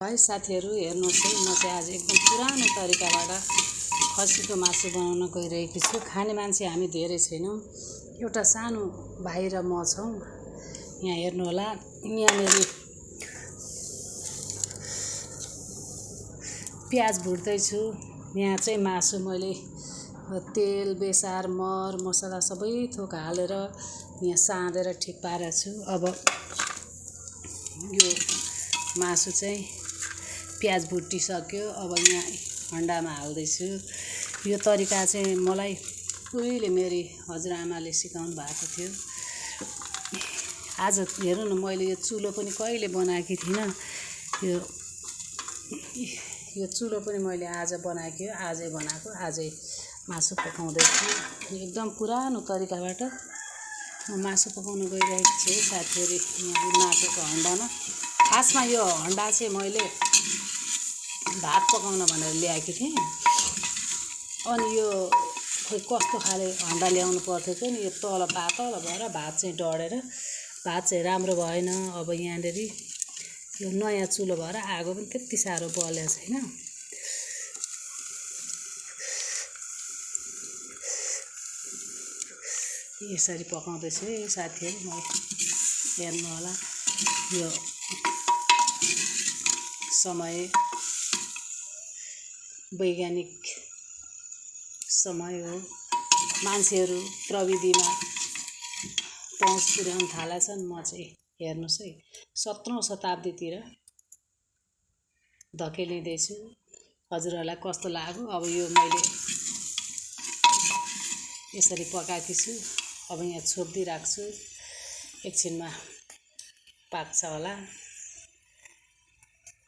भाइ साथीहरू हेर्नुहोस् है, म चाहिँ आज एकदम पुरानो तरिकाबाट खसीको मासु बनाउन गइरहेको छु। खाने मान्छे हामी धेरै छैनौँ, एउटा सानो भाइ र म छौँ। यहाँ हेर्नु होला, यहाँनिर प्याज भुट्दैछु। यहाँ चाहिँ मासु मैले तेल बेसार मर मसला सबै थोक हालेर यहाँ साँधेर ठिक पारेको छु। अब यो मासु चाहिँ प्याज भुटिसक्यो। अब यहाँ हन्डामा हाल्दैछु। यो तरिका चाहिँ मलाई उहिले मेरी हजुरआमाले सिकाउनु भएको थियो। आज हेर्नु न, मैले यो चुलो पनि कहिले बनाएकी थिइनँ। यो चुलो पनि मैले आज बनाएको, आजै बनाएको, आजै मासु पकाउँदैछु। एकदम पुरानो तरिकाबाट म मासु पकाउन गइरहेको छु साथीहरू। यहाँ माटोको हन्डामा, खासमा यो हन्डा चाहिँ मैले भात पकाउन भनेर ल्याएकी थिएँ। अनि यो खोइ कस्तो खाले हन्डा ल्याउनु पर्थ्यो कि यो तल पातल भएर भात चाहिँ डढेर भात चाहिँ राम्रो भएन। अब यहाँनिर यो नयाँ चुलो भएर आगो पनि त्यति साह्रो बलेको छैन। यसरी पकाउँदैछु है साथीहरू। म हेर्नु होला, यो समय वैज्ञानिक समय हो। मान्छेहरू प्रविधिमा पहुँच पुर्याउन थालेछन्। म चाहिँ हेर्नुहोस् है, 17औं शताब्दीतिर धकेलिँदैछु। हजुरहरूलाई कस्तो लाग्यो? अब यो मैले यसरी पकाएकी छु। अब यहाँ छोप्दी राख्छु, एकछिनमा पाक्छ होला।